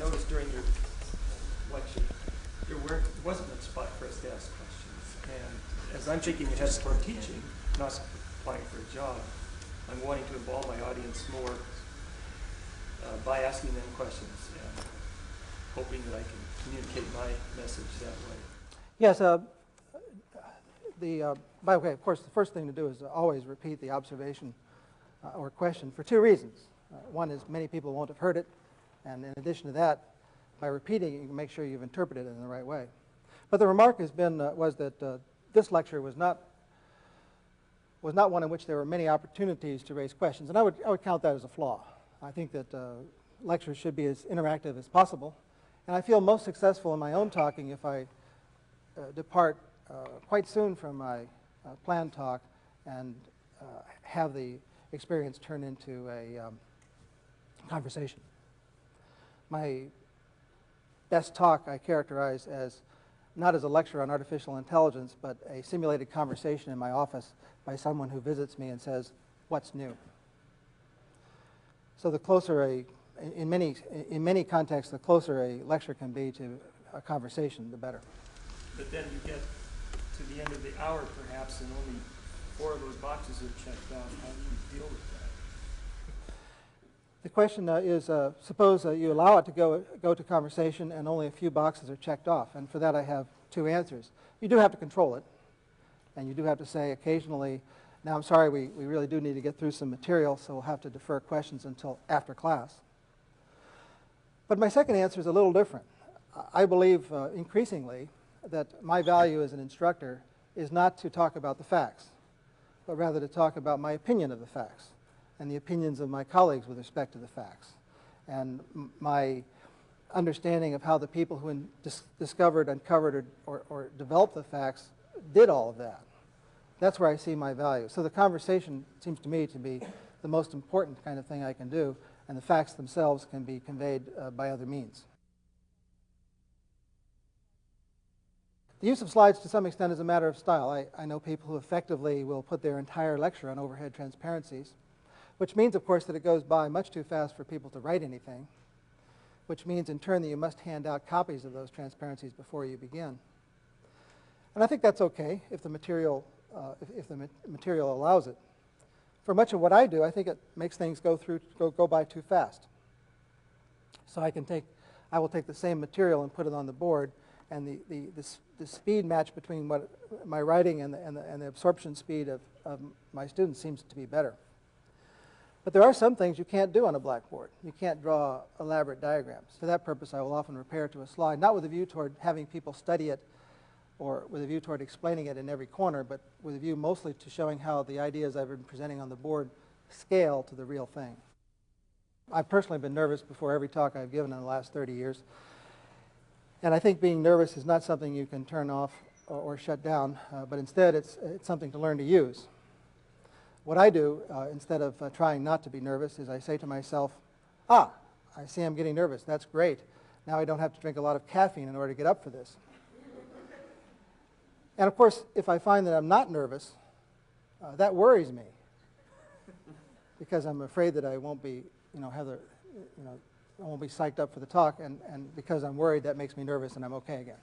noticed during your lecture, wasn't much spot for us to ask questions. And as I'm thinking ahead toward teaching, not applying for a job, I'm wanting to involve my audience more by asking them questions and hoping that I can communicate my message that way. Yes, by the way, of course, the first thing to do is to always repeat the observation or question for two reasons. One is many people won't have heard it, and in addition to that, by repeating it, you can make sure you've interpreted it in the right way. But the remark has been was that this lecture was not one in which there were many opportunities to raise questions, and I would count that as a flaw. I think that lectures should be as interactive as possible, and I feel most successful in my own talking if I depart quite soon from my planned talk and have the experience turn into a conversation. My best talk I characterize as not as a lecture on artificial intelligence, but a simulated conversation in my office by someone who visits me and says, "What's new?" So the closer in many contexts, the closer a lecture can be to a conversation, the better. But then you get to the end of the hour, perhaps, and only 4 of those boxes are checked out. How do you deal with that? The question is, suppose you allow it to go to conversation and only a few boxes are checked off. And for that I have 2 answers. You do have to control it. And you do have to say occasionally, now I'm sorry, we really do need to get through some material, so we'll have to defer questions until after class. But my second answer is a little different. I believe increasingly that my value as an instructor is not to talk about the facts, but rather to talk about my opinion of the facts and the opinions of my colleagues with respect to the facts, and my understanding of how the people who discovered, uncovered, or developed the facts did all of that. That's where I see my value. So the conversation seems to me to be the most important kind of thing I can do, and the facts themselves can be conveyed by other means. The use of slides to some extent is a matter of style. I know people who effectively will put their entire lecture on overhead transparencies, which means, of course, that it goes by much too fast for people to write anything, which means in turn that you must hand out copies of those transparencies before you begin. And I think that's okay if the material allows it. For much of what I do, I think it makes things go by too fast. So I will take the same material and put it on the board, and the speed match between my writing and the absorption speed of my students seems to be better. But there are some things you can't do on a blackboard. You can't draw elaborate diagrams. For that purpose, I will often repair to a slide, not with a view toward having people study it or with a view toward explaining it in every corner, but with a view mostly to showing how the ideas I've been presenting on the board scale to the real thing. I've personally been nervous before every talk I've given in the last 30 years. And I think being nervous is not something you can turn off or shut down, but instead it's something to learn to use. What I do, instead of trying not to be nervous, is I say to myself, I see I'm getting nervous. That's great. Now I don't have to drink a lot of caffeine in order to get up for this. And of course, if I find that I'm not nervous, that worries me, because I'm afraid that I won't be, I won't be psyched up for the talk, and because I'm worried, that makes me nervous, and I'm okay again.